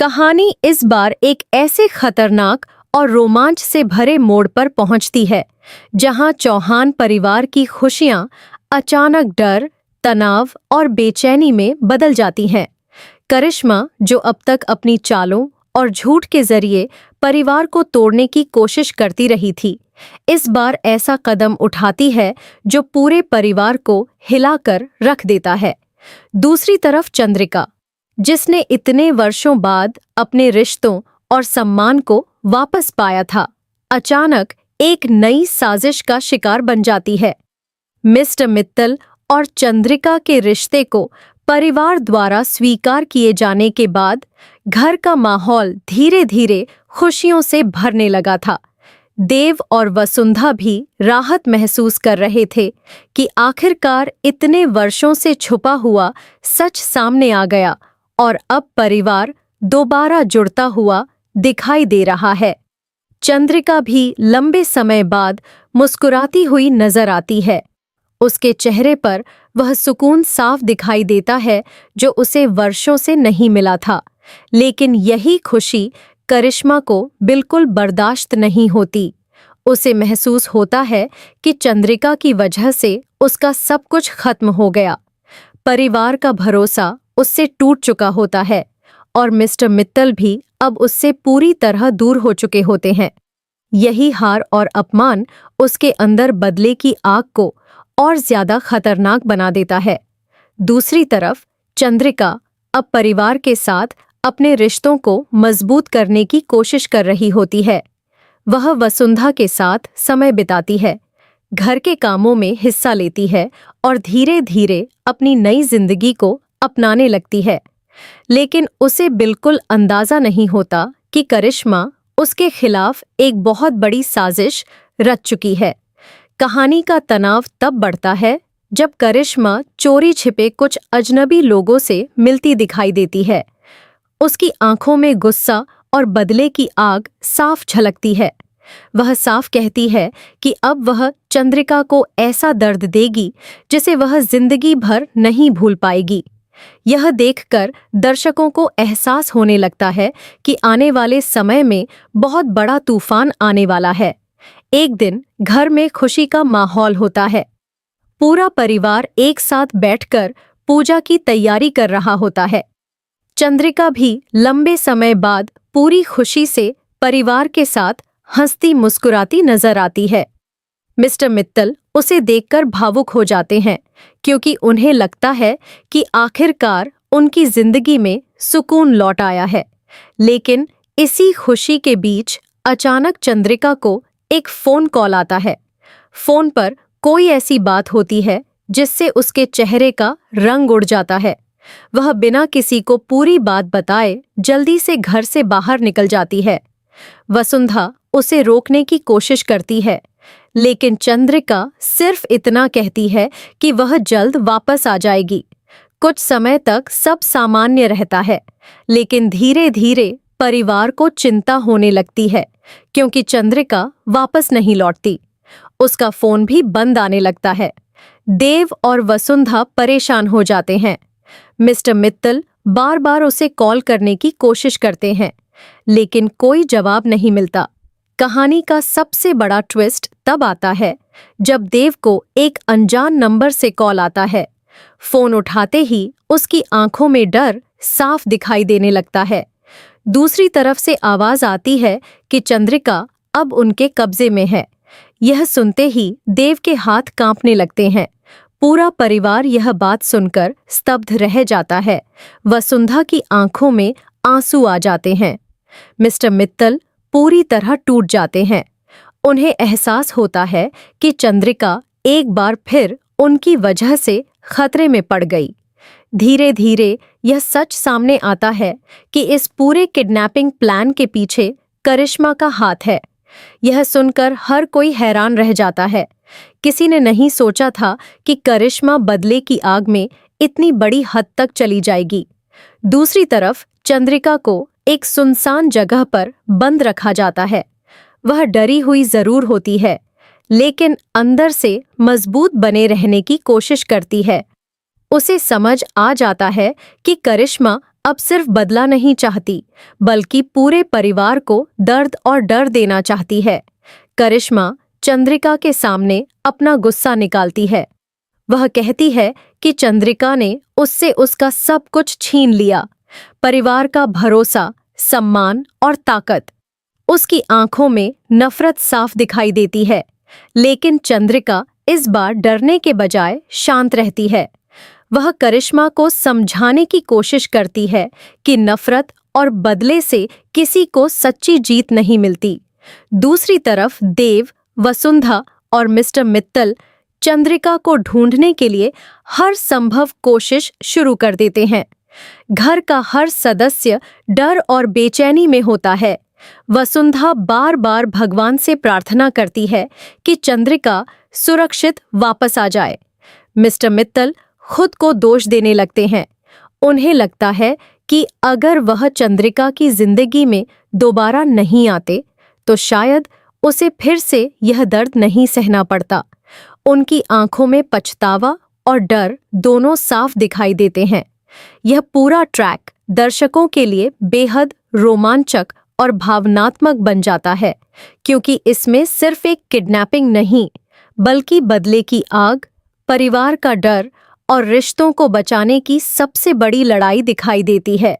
कहानी इस बार एक ऐसे खतरनाक और रोमांच से भरे मोड़ पर पहुंचती है जहां चौहान परिवार की खुशियां अचानक डर, तनाव और बेचैनी में बदल जाती हैं। करिश्मा, जो अब तक अपनी चालों और झूठ के जरिए परिवार को तोड़ने की कोशिश करती रही थी, इस बार ऐसा कदम उठाती है जो पूरे परिवार को हिलाकर रख देता है। दूसरी तरफ चंद्रिका, जिसने इतने वर्षों बाद अपने रिश्तों और सम्मान को वापस पाया था, अचानक एक नई साजिश का शिकार बन जाती है। मिस्टर मित्तल और चंद्रिका के रिश्ते को परिवार द्वारा स्वीकार किए जाने के बाद घर का माहौल धीरे धीरे खुशियों से भरने लगा था। देव और वसुंधा भी राहत महसूस कर रहे थे कि आखिरकार इतने वर्षों से छुपा हुआ सच सामने आ गया और अब परिवार दोबारा जुड़ता हुआ दिखाई दे रहा है। चंद्रिका भी लंबे समय बाद मुस्कुराती हुई नजर आती है। उसके चेहरे पर वह सुकून साफ दिखाई देता है जो उसे वर्षों से नहीं मिला था। लेकिन यही खुशी करिश्मा को बिल्कुल बर्दाश्त नहीं होती। उसे महसूस होता है कि चंद्रिका की वजह से उसका सब कुछ खत्म हो गया। परिवार का भरोसा उससे टूट चुका होता है और मिस्टर मित्तल भी अब उससे पूरी तरह दूर हो चुके होते हैं। यही हार और अपमान उसके अंदर बदले की आग को और ज्यादा खतरनाक बना देता है। दूसरी तरफ चंद्रिका अब परिवार के साथ अपने रिश्तों को मजबूत करने की कोशिश कर रही होती है। वह वसुंधा के साथ समय बिताती है, घर के कामों में हिस्सा लेती है और धीरे धीरे अपनी नई जिंदगी को अपनाने लगती है। लेकिन उसे बिल्कुल अंदाजा नहीं होता कि करिश्मा उसके खिलाफ एक बहुत बड़ी साजिश रच चुकी है। कहानी का तनाव तब बढ़ता है जब करिश्मा चोरी छिपे कुछ अजनबी लोगों से मिलती दिखाई देती है। उसकी आंखों में गुस्सा और बदले की आग साफ झलकती है। वह साफ कहती है कि अब वह चंद्रिका को ऐसा दर्द देगी जिसे वह जिंदगी भर नहीं भूल पाएगी। यह देखकर दर्शकों को एहसास होने लगता है कि आने वाले समय में बहुत बड़ा तूफान आने वाला है। एक दिन घर में खुशी का माहौल होता है। पूरा परिवार एक साथ बैठकर पूजा की तैयारी कर रहा होता है। चंद्रिका भी लंबे समय बाद पूरी खुशी से परिवार के साथ हंसती मुस्कुराती नजर आती है। मिस्टर मित्तल उसे देखकर भावुक हो जाते हैं क्योंकि उन्हें लगता है कि आखिरकार उनकी जिंदगी में सुकून लौट आया है। लेकिन इसी खुशी के बीच अचानक चंद्रिका को एक फोन कॉल आता है। फोन पर कोई ऐसी बात होती है जिससे उसके चेहरे का रंग उड़ जाता है। वह बिना किसी को पूरी बात बताए जल्दी से घर से बाहर निकल जाती है। वसुंधा उसे रोकने की कोशिश करती है, लेकिन चंद्रिका सिर्फ इतना कहती है कि वह जल्द वापस आ जाएगी। कुछ समय तक सब सामान्य रहता है, लेकिन धीरे धीरे परिवार को चिंता होने लगती है क्योंकि चंद्रिका वापस नहीं लौटती। उसका फोन भी बंद आने लगता है। देव और वसुंधा परेशान हो जाते हैं। मिस्टर मित्तल बार बार उसे कॉल करने की कोशिश करते हैं, लेकिन कोई जवाब नहीं मिलता। कहानी का सबसे बड़ा ट्विस्ट तब आता है जब देव को एक अनजान नंबर से कॉल आता है। फोन उठाते ही उसकी आंखों में डर साफ दिखाई देने लगता है। दूसरी तरफ से आवाज आती है कि चंद्रिका अब उनके कब्जे में है। यह सुनते ही देव के हाथ कांपने लगते हैं। पूरा परिवार यह बात सुनकर स्तब्ध रह जाता है। वसुंधा की आंखों में आंसू आ जाते हैं। मिस्टर मित्तल पूरी तरह टूट जाते हैं। उन्हें एहसास होता है कि चंद्रिका एक बार फिर उनकी वजह से खतरे में पड़ गई। धीरे धीरे यह सच सामने आता है कि इस पूरे किडनैपिंग प्लान के पीछे करिश्मा का हाथ है। यह सुनकर हर कोई हैरान रह जाता है। किसी ने नहीं सोचा था कि करिश्मा बदले की आग में इतनी बड़ी हद तक चली जाएगी। दूसरी तरफ चंद्रिका को एक सुनसान जगह पर बंद रखा जाता है। वह डरी हुई जरूर होती है, लेकिन अंदर से मजबूत बने रहने की कोशिश करती है। उसे समझ आ जाता है कि करिश्मा अब सिर्फ बदला नहीं चाहती, बल्कि पूरे परिवार को दर्द और डर देना चाहती है। करिश्मा चंद्रिका के सामने अपना गुस्सा निकालती है। वह कहती है कि चंद्रिका ने उससे उसका सब कुछ छीन लिया, परिवार का भरोसा, सम्मान और ताकत। उसकी आंखों में नफरत साफ दिखाई देती है, लेकिन चंद्रिका इस बार डरने के बजाय शांत रहती है। वह करिश्मा को समझाने की कोशिश करती है कि नफरत और बदले से किसी को सच्ची जीत नहीं मिलती। दूसरी तरफ देव, वसुंधा और मिस्टर मित्तल चंद्रिका को ढूंढने के लिए हर संभव कोशिश शुरू कर देते हैं। घर का हर सदस्य डर और बेचैनी में होता है। वसुंधा बार बार भगवान से प्रार्थना करती है कि चंद्रिका सुरक्षित वापस आ जाए। मिस्टर मित्तल खुद को दोष देने लगते हैं। उन्हें लगता है कि अगर वह चंद्रिका की जिंदगी में दोबारा नहीं आते, तो शायद उसे फिर से यह दर्द नहीं सहना पड़ता। उनकी आंखों में पछतावा और डर दोनों साफ दिखाई देते हैं। यह पूरा ट्रैक दर्शकों के लिए बेहद रोमांचक और भावनात्मक बन जाता है, क्योंकि इसमें सिर्फ एक किडनैपिंग नहीं, बल्कि बदले की आग, परिवार का डर और रिश्तों को बचाने की सबसे बड़ी लड़ाई दिखाई देती है।